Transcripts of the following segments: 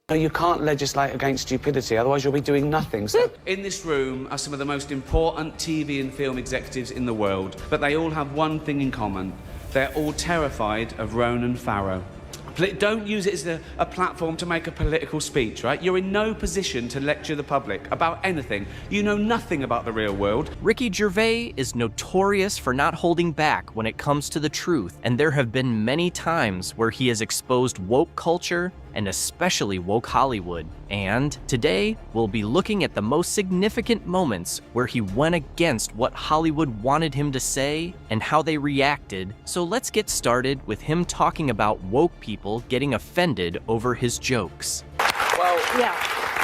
No, you can't legislate against stupidity, otherwise you'll be doing nothing. So, in this room are some of the most important TV and film executives in the world, but they all have one thing in common. They're all terrified of Ronan Farrow. Don't use it as a platform to make a political speech, right? You're in no position to lecture the public about anything. You know nothing about the real world. Ricky Gervais is notorious for not holding back when it comes to the truth, and there have been many times where he has exposed woke culture and especially woke Hollywood. And today, we'll be looking at the most significant moments where he went against what Hollywood wanted him to say and how they reacted. So let's get started with him talking about woke people getting offended over his jokes. well,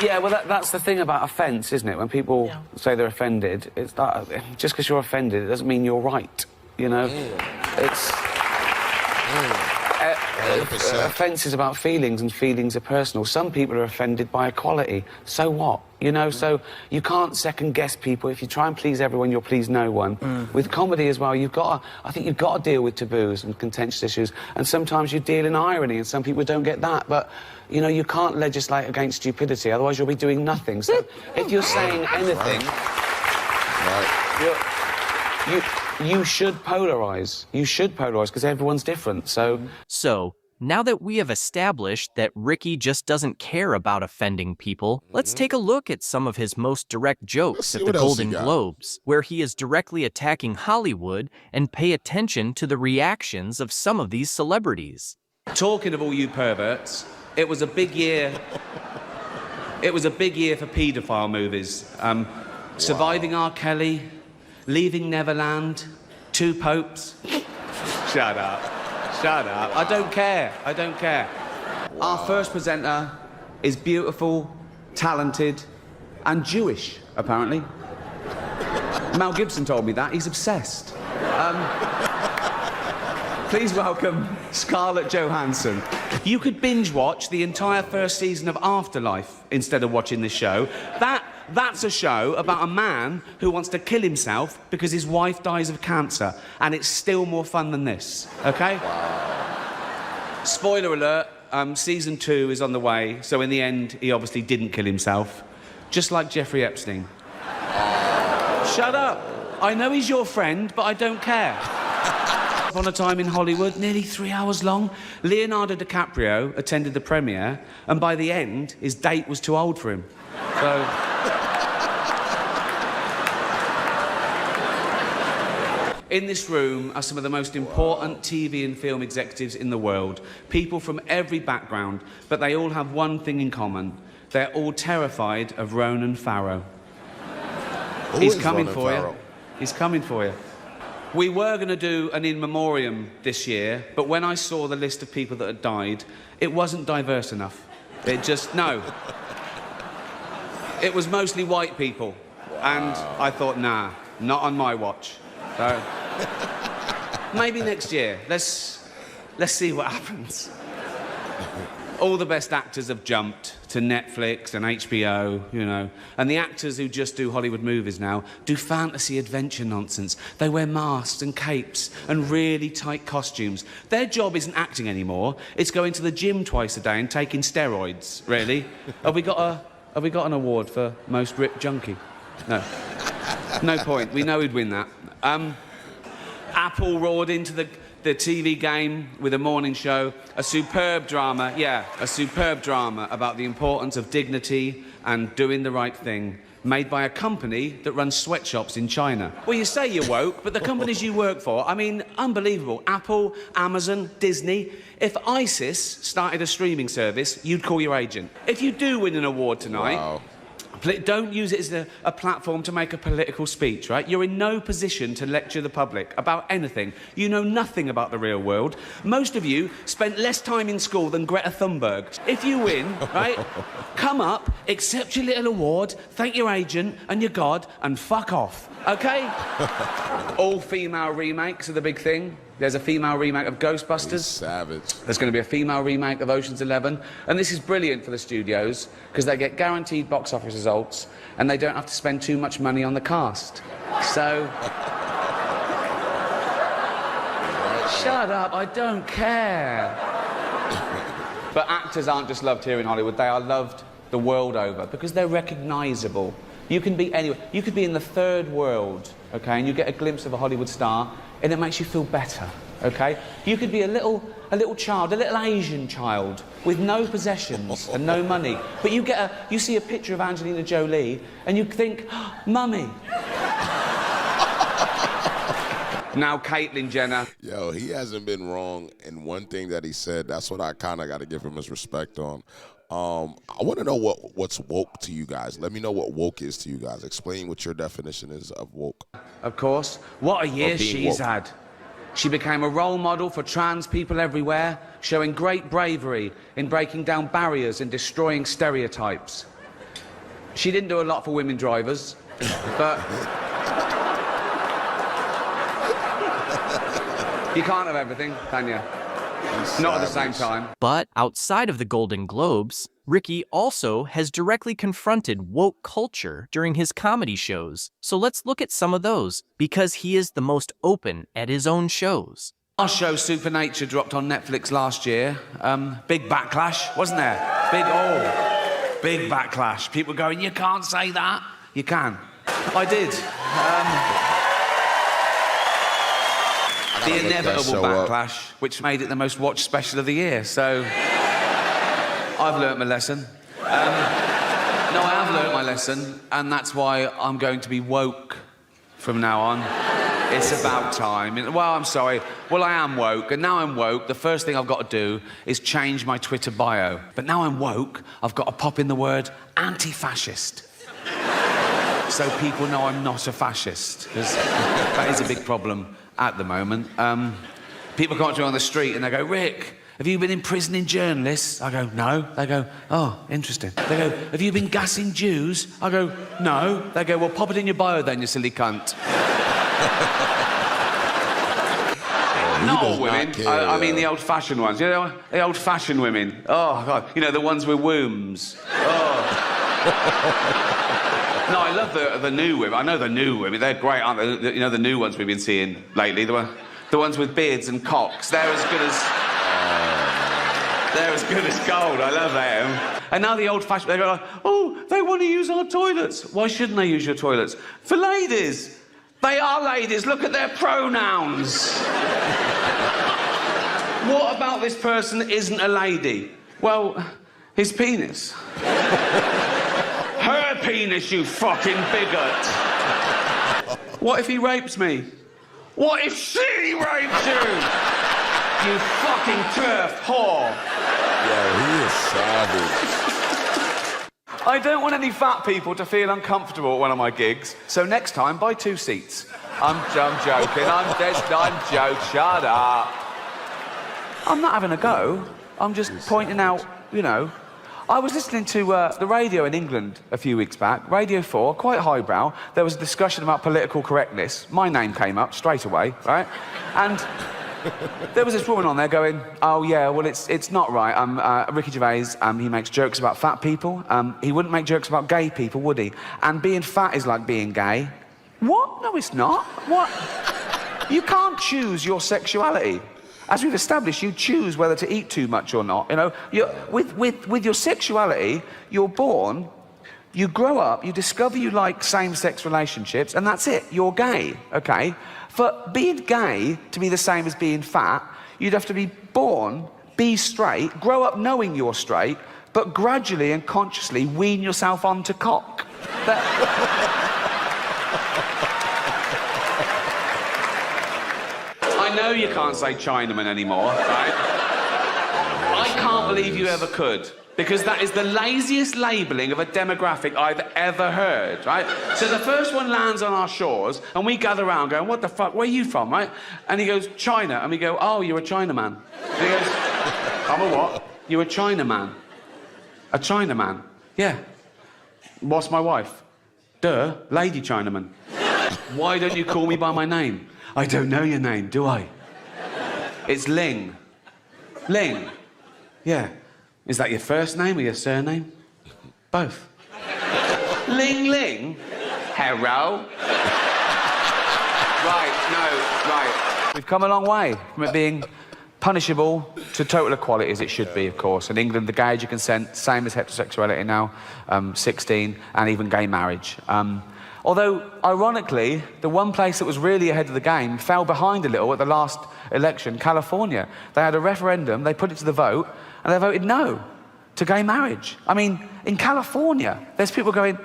yeah, well, that's the thing about offence, isn't it? When people say they're offended, it's that, just because you're offended, it doesn't mean you're right, you know? It's... offence is about feelings, and feelings are personal. Some people are offended by equality. So what? You know, so you can't second-guess people. If you try and please everyone, you'll please no one. With comedy as well, I think you've got to deal with taboos and contentious issues, and sometimes you deal in irony, and some people don't get that, but, you know, you can't legislate against stupidity, otherwise you'll be doing nothing. So if you're saying anything... You should polarise. You should polarise, because everyone's different, so... So, now that we have established that Ricky just doesn't care about offending people, let's take a look at some of his most direct jokes at the Golden Globes, where he is directly attacking Hollywood, and pay attention to the reactions of some of these celebrities. Talking of all you perverts, it was a big year... It was a big year for paedophile movies. Surviving R. Kelly... Leaving Neverland, Two Popes. Shut up. Shut up. I don't care. I don't care. Our first presenter is beautiful, talented, and Jewish, apparently. Mel Gibson told me that. He's obsessed. Please welcome Scarlett Johansson. You could binge watch the entire first season of Afterlife instead of watching this show. That's a show about a man who wants to kill himself because his wife dies of cancer, and it's still more fun than this, okay? Wow. Spoiler alert, season 2 is on the way, so in the end, he obviously didn't kill himself, just like Jeffrey Epstein. Shut up. I know he's your friend, but I don't care. On a Time in Hollywood, nearly 3 hours long. Leonardo DiCaprio attended the premiere, and by the end, his date was too old for him. So... In this room are some of the most important TV and film executives in the world. People from every background, but they all have one thing in common. They're all terrified of Ronan Farrow. He's coming for you. He's coming for you. We were going to do an in memoriam this year, but when I saw the list of people that had died, it wasn't diverse enough. It just, no. It was mostly white people. Wow. And I thought, nah, not on my watch. So, maybe next year. Let's see what happens. All the best actors have jumped to Netflix and HBO, you know. And the actors who just do Hollywood movies now do fantasy adventure nonsense. They wear masks and capes and really tight costumes. Their job isn't acting anymore. It's going to the gym twice a day and taking steroids, really. Have we got an award for most ripped junkie? No. No point. We know who'd win that. Apple roared into the TV game with a morning show, a superb drama, a superb drama about the importance of dignity and doing the right thing, made by a company that runs sweatshops in China. Well, you say you're woke, but the companies you work for, I mean, unbelievable. Apple, Amazon, Disney. If ISIS started a streaming service, you'd call your agent. If you do win an award tonight... Don't use it as a platform to make a political speech, right? You're in no position to lecture the public about anything. You know nothing about the real world. Most of you spent less time in school than Greta Thunberg. If you win, right, come up, accept your little award, thank your agent and your God, and fuck off, okay? All-female remakes are the big thing. There's a female remake of Ghostbusters. Savage. There's going to be a female remake of Ocean's 11. And this is brilliant for the studios, because they get guaranteed box office results, and they don't have to spend too much money on the cast. So... Shut up, I don't care. But actors aren't just loved here in Hollywood, they are loved the world over because they're recognisable. You can be anywhere. You could be in the third world, okay, and you get a glimpse of a Hollywood star and it makes you feel better, okay? You could be a little child, a little Asian child with no possessions and no money, but you see a picture of Angelina Jolie and you think, oh, Mummy. Now Caitlyn Jenner. Yo, he hasn't been wrong in one thing that he said. That's what I kind of got to give him his respect on. I want to know what's woke to you guys. Let me know what woke is to you guys. Explain what your definition is of woke. Of course. What a year she's had. She became a role model for trans people everywhere, showing great bravery in breaking down barriers and destroying stereotypes. She didn't do a lot for women drivers, but... You can't have everything, can you? Not at the same time. But outside of the Golden Globes, Ricky also has directly confronted woke culture during his comedy shows. So let's look at some of those, because he is the most open at his own shows. Our show, Supernature, dropped on Netflix last year. Big backlash, wasn't there? Big backlash. People going, you can't say that. You can. I did. The inevitable backlash, which made it the most watched special of the year. So, I've learnt my lesson. No, I have learnt my lesson, and that's why I'm going to be woke from now on. It's about time. Well, I'm sorry. Well, I am woke, and now I'm woke. The first thing I've got to do is change my Twitter bio. But now I'm woke, I've got to pop in the word anti-fascist. So people know I'm not a fascist, because that is a big problem at the moment. People come up to me on the street and they go, Rick, have you been imprisoning journalists? I go, no. They go, oh, interesting. They go, have you been gassing Jews? I go, no. They go, well, pop it in your bio then, you silly cunt. Not all women. I mean the old-fashioned ones. You know, the old-fashioned women. Oh, God. You know, the ones with wombs. Oh. No, I love the new women. I know the new women. They're great, aren't they? You know, the new ones we've been seeing lately. The ones with beards and cocks. They're as good as... They're as good as gold. I love them. And now the old-fashioned... They go like, oh, they want to use our toilets. Why shouldn't they use your toilets? For ladies. They are ladies. Look at their pronouns. What about this person isn't a lady? Well, his penis. Her penis, you fucking bigot. What if he rapes me? What if she rapes you? You fucking turf whore. Yeah, he is savage. I don't want any fat people to feel uncomfortable at one of my gigs, so next time, buy 2 seats. I'm joking, I'm joking, shut up. I'm not having a go. I'm just pointing out, you know. I was listening to the radio in England a few weeks back, Radio 4, quite highbrow. There was a discussion about political correctness. My name came up straight away, right? And there was this woman on there going, oh, yeah, well, it's not right. Ricky Gervais, he makes jokes about fat people. He wouldn't make jokes about gay people, would he? And being fat is like being gay. What? No, it's not. What? You can't choose your sexuality. As we've established, you choose whether to eat too much or not. You know, with your sexuality, you're born, you grow up, you discover you like same-sex relationships, and that's it. You're gay, okay? For being gay to be the same as being fat, you'd have to be born, be straight, grow up knowing you're straight, but gradually and consciously wean yourself onto cock. I know you can't say Chinaman anymore, right? I can't believe you ever could, because that is the laziest labelling of a demographic I've ever heard, right? So the first one lands on our shores, and we gather around going, what the fuck, where are you from, right? And he goes, China. And we go, oh, you're a Chinaman. And he goes, I'm a what? You're a Chinaman. A Chinaman? Yeah. What's my wife? Duh, Lady Chinaman. Why don't you call me by my name? I don't know your name, do I? It's Ling. Ling? Yeah. Is that your first name or your surname? Both. Ling Ling? Hello? Right, no, right. We've come a long way from it being punishable to total equality as it should be, of course. In England, the gay age of consent, same as heterosexuality now, 16, and even gay marriage. Although, ironically, the one place that was really ahead of the game fell behind a little at the last election, California. They had a referendum, they put it to the vote, and they voted no to gay marriage. I mean, in California, there's people going,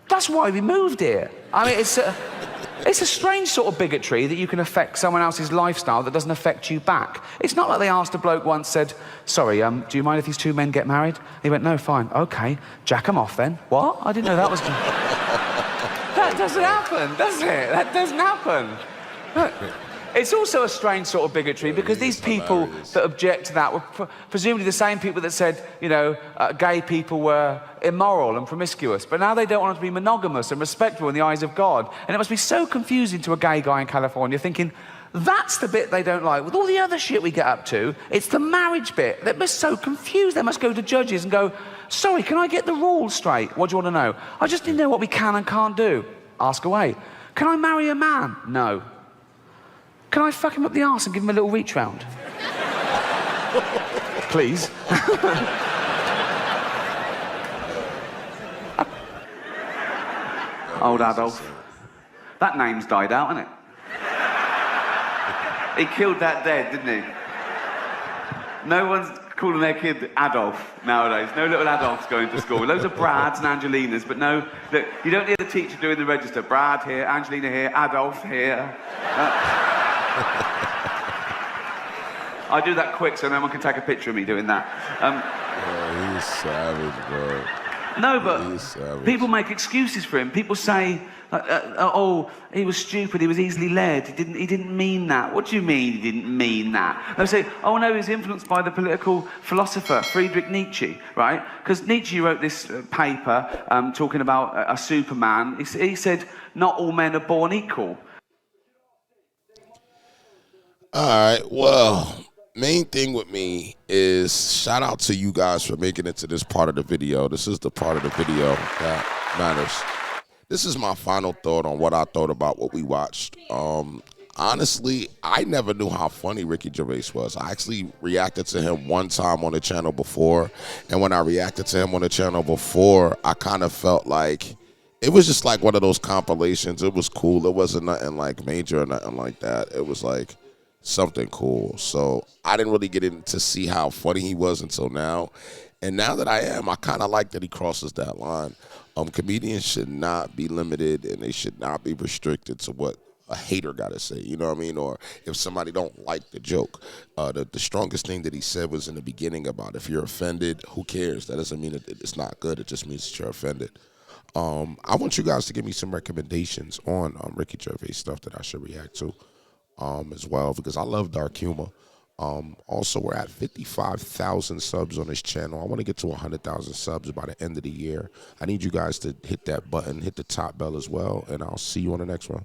that's why we moved here. I mean, it's a strange sort of bigotry that you can affect someone else's lifestyle that doesn't affect you back. It's not like they asked a bloke once, said, sorry, do you mind if these two men get married? He went, no, fine, okay, jack them off then. What? I didn't know that was... That doesn't happen, does it? That doesn't happen. Look, it's also a strange sort of bigotry because these people that object to that were presumably the same people that said, you know, gay people were immoral and promiscuous, but now they don't want to be monogamous and respectful in the eyes of God. And it must be so confusing to a gay guy in California thinking, that's the bit they don't like. With all the other shit we get up to, it's the marriage bit. They're so confused. They must go to judges and go, sorry, can I get the rules straight? What do you want to know? I just didn't know what we can and can't do. Ask away. Can I marry a man? No. Can I fuck him up the arse and give him a little reach round? Please. Old Adolf. That name's died out, hasn't it? He killed that dead, didn't he? No one's calling their kid Adolf nowadays. No little Adolfs going to school. Loads of Brads and Angelinas, but no, look, you don't hear the teacher doing the register. Brad here, Angelina here, Adolf here. I do that quick so no one can take a picture of me doing that. He's savage, bro. No, but people make excuses for him. People say, oh, he was stupid, he was easily led, he didn't mean that. What do you mean he didn't mean that? They say, oh no, he was influenced by the political philosopher Friedrich Nietzsche, right? Because Nietzsche wrote this paper talking about a Superman. He said, not all men are born equal. All right, well, main thing with me is shout out to you guys for making it to this part of the video. This is the part of the video that matters. This is my final thought on what I thought about what we watched. Honestly, I never knew how funny Ricky Gervais was. I actually reacted to him one time on the channel before, and when I reacted to him on the channel before, I kind of felt like it was just like one of those compilations. It was cool. It wasn't nothing like major or nothing like that. It was like something cool. So I didn't really get in to see how funny he was until now. And now that I am, I kind of like that he crosses that line. Comedians should not be limited and they should not be restricted to what a hater got to say, you know what I mean? Or if somebody don't like the joke. The strongest thing that he said was in the beginning about if you're offended, who cares? That doesn't mean that it's not good. It just means that you're offended. I want you guys to give me some recommendations on Ricky Gervais stuff that I should react to. As well, because I love dark humor. Also, we're at 55,000 subs on this channel. I want to get to 100,000 subs by the end of the year. I need you guys to hit that button, hit the top bell as well, and I'll see you on the next one.